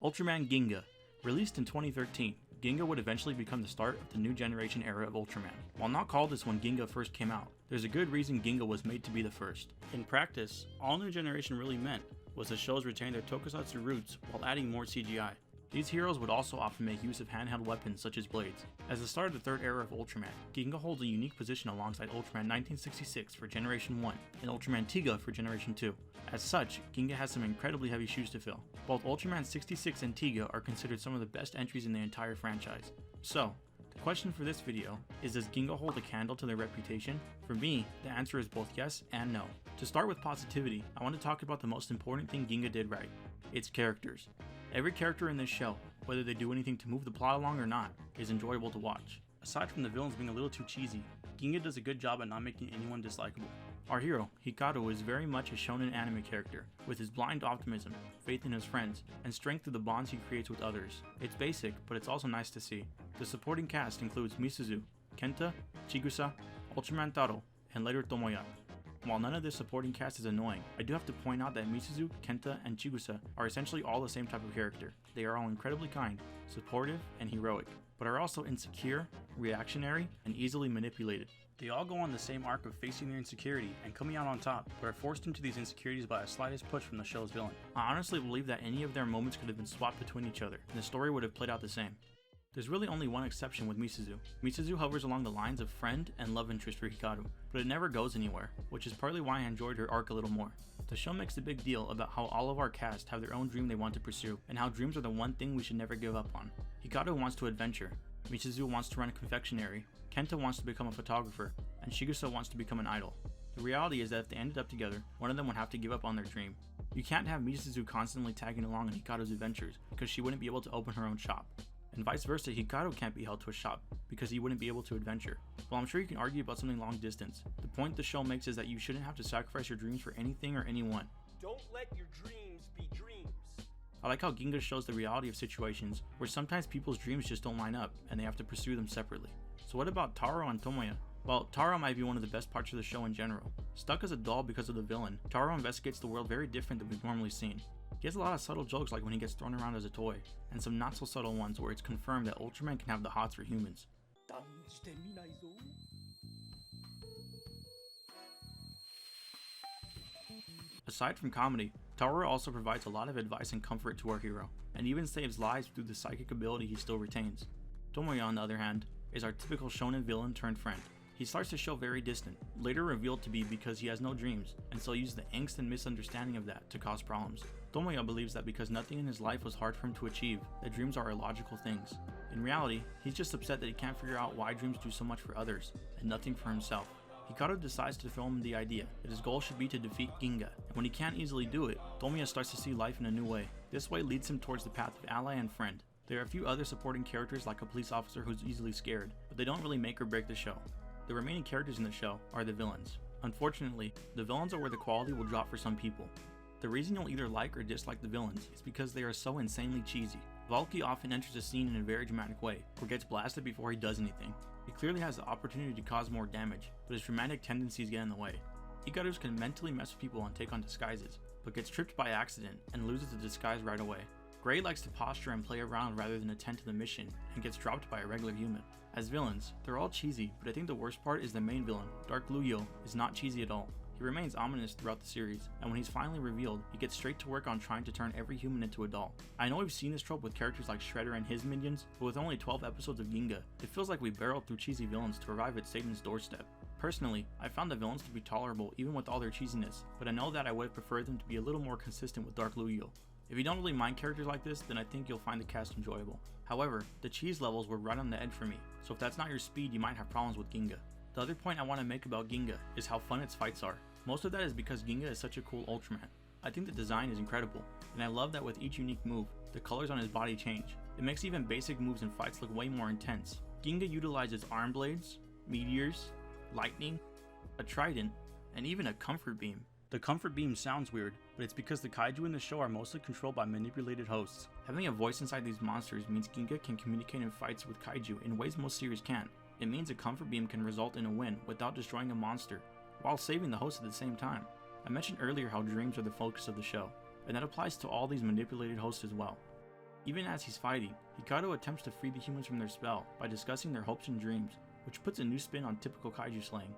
Ultraman Ginga. Released in 2013, Ginga would eventually become the start of the new generation era of Ultraman. While not called this when Ginga first came out, there's a good reason Ginga was made to be the first. In practice, all New Generation really meant was the shows retain their tokusatsu roots while adding more CGI. These heroes would also often make use of handheld weapons such as blades. As the start of the third era of Ultraman, Ginga holds a unique position alongside Ultraman 1966 for Generation 1 and Ultraman Tiga for Generation 2. As such, Ginga has some incredibly heavy shoes to fill. Both Ultraman 66 and Tiga are considered some of the best entries in the entire franchise. So, the question for this video is, does Ginga hold a candle to their reputation? For me, the answer is both yes and no. To start with positivity, I want to talk about the most important thing Ginga did right: its characters. Every character in this show, whether they do anything to move the plot along or not, is enjoyable to watch. Aside from the villains being a little too cheesy, Ginga does a good job at not making anyone dislikable. Our hero, Hikaru, is very much a shonen anime character, with his blind optimism, faith in his friends, and strength through the bonds he creates with others. It's basic, but it's also nice to see. The supporting cast includes Misuzu, Kenta, Chigusa, Ultraman Taro, and later Tomoya. While none of this supporting cast is annoying, I do have to point out that Misuzu, Kenta, and Chigusa are essentially all the same type of character. They are all incredibly kind, supportive, and heroic, but are also insecure, reactionary, and easily manipulated. They all go on the same arc of facing their insecurity and coming out on top, but are forced into these insecurities by a slightest push from the show's villain. I honestly believe that any of their moments could have been swapped between each other, and the story would have played out the same. There's really only one exception with Misuzu. Misuzu hovers along the lines of friend and love interest for Hikaru, but it never goes anywhere, which is partly why I enjoyed her arc a little more. The show makes a big deal about how all of our cast have their own dream they want to pursue, and how dreams are the one thing we should never give up on. Hikaru wants to adventure, Misuzu wants to run a confectionery, Kenta wants to become a photographer, and Chigusa wants to become an idol. The reality is that if they ended up together, one of them would have to give up on their dream. You can't have Misuzu constantly tagging along in Hikaru's adventures, because she wouldn't be able to open her own shop. And vice versa, Hikaru can't be held to a shop, because he wouldn't be able to adventure. While I'm sure you can argue about something long distance, the point the show makes is that you shouldn't have to sacrifice your dreams for anything or anyone. Don't let your dreams be dreams. I like how Ginga shows the reality of situations where sometimes people's dreams just don't line up and they have to pursue them separately. So what about Taro and Tomoya? Well, Taro might be one of the best parts of the show in general. Stuck as a doll because of the villain, Taro investigates the world very different than we've normally seen. He has a lot of subtle jokes, like when he gets thrown around as a toy, and some not so subtle ones where it's confirmed that Ultraman can have the hots for humans. Aside from comedy, Taro also provides a lot of advice and comfort to our hero, and even saves lives through the psychic ability he still retains. Tomoya, on the other hand, is our typical shonen villain turned friend. He starts to show very distant, later revealed to be because he has no dreams, and so uses the angst and misunderstanding of that to cause problems. Tomoya believes that because nothing in his life was hard for him to achieve, that dreams are illogical things. In reality, he's just upset that he can't figure out why dreams do so much for others, and nothing for himself. Hikaru decides to film him the idea that his goal should be to defeat Ginga, and when he can't easily do it, Tomoya starts to see life in a new way. This way leads him towards the path of ally and friend. There are a few other supporting characters, like a police officer who's easily scared, but they don't really make or break the show. The remaining characters in the show are the villains. Unfortunately, the villains are where the quality will drop for some people. The reason you'll either like or dislike the villains is because they are so insanely cheesy. Valky often enters a scene in a very dramatic way, or gets blasted before he does anything. He clearly has the opportunity to cause more damage, but his dramatic tendencies get in the way. Hikaru can mentally mess with people and take on disguises, but gets tripped by accident and loses the disguise right away. Gray likes to posture and play around rather than attend to the mission, and gets dropped by a regular human. As villains, they're all cheesy, but I think the worst part is the main villain, Dark Luyo, is not cheesy at all. He remains ominous throughout the series, and when he's finally revealed, he gets straight to work on trying to turn every human into a doll. I know we've seen this trope with characters like Shredder and his minions, but with only 12 episodes of Ginga, it feels like we barreled through cheesy villains to arrive at Satan's doorstep. Personally, I found the villains to be tolerable even with all their cheesiness, but I know that I would have preferred them to be a little more consistent with Dark Luyo. If you don't really mind characters like this, then I think you'll find the cast enjoyable. However, the cheese levels were right on the edge for me, so if that's not your speed, you might have problems with Ginga. The other point I want to make about Ginga is how fun its fights are. Most of that is because Ginga is such a cool Ultraman. I think the design is incredible, and I love that with each unique move, the colors on his body change. It makes even basic moves and fights look way more intense. Ginga utilizes arm blades, meteors, lightning, a trident, and even a comfort beam. The comfort beam sounds weird, but it's because the kaiju in the show are mostly controlled by manipulated hosts. Having a voice inside these monsters means Ginga can communicate in fights with kaiju in ways most series can't. It means a comfort beam can result in a win without destroying a monster, while saving the host at the same time. I mentioned earlier how dreams are the focus of the show, and that applies to all these manipulated hosts as well. Even as he's fighting, Hikaru attempts to free the humans from their spell by discussing their hopes and dreams, which puts a new spin on typical kaiju slaying.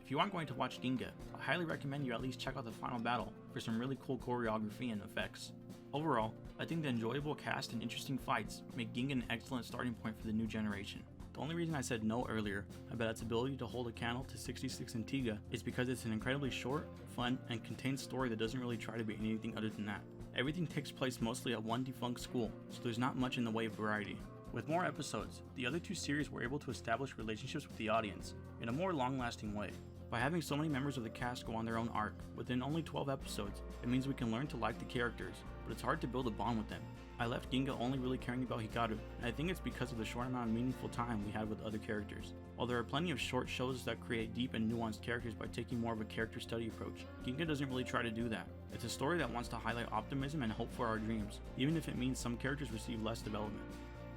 If you aren't going to watch Ginga, I highly recommend you at least check out the final battle for some really cool choreography and effects. Overall, I think the enjoyable cast and interesting fights make Ginga an excellent starting point for the new generation. The only reason I said no earlier about its ability to hold a candle to 66 Antigua is because it's an incredibly short, fun, and contained story that doesn't really try to be anything other than that. Everything takes place mostly at one defunct school, so there's not much in the way of variety. With more episodes, the other two series were able to establish relationships with the audience in a more long-lasting way. By having so many members of the cast go on their own arc, within only 12 episodes, it means we can learn to like the characters, but it's hard to build a bond with them. I left Ginga only really caring about Hikaru, and I think it's because of the short amount of meaningful time we had with other characters. While there are plenty of short shows that create deep and nuanced characters by taking more of a character study approach, Ginga doesn't really try to do that. It's a story that wants to highlight optimism and hope for our dreams, even if it means some characters receive less development.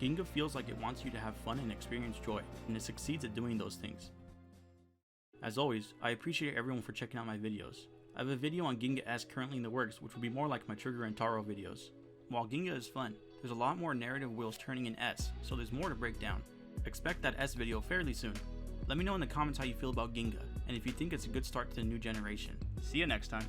Ginga feels like it wants you to have fun and experience joy, and it succeeds at doing those things. As always, I appreciate everyone for checking out my videos. I have a video on Ginga S currently in the works, which will be more like my Trigger and Taro videos. While Ginga is fun, there's a lot more narrative wheels turning in S, so there's more to break down. Expect that S video fairly soon. Let me know in the comments how you feel about Ginga, and if you think it's a good start to the new generation. See you next time.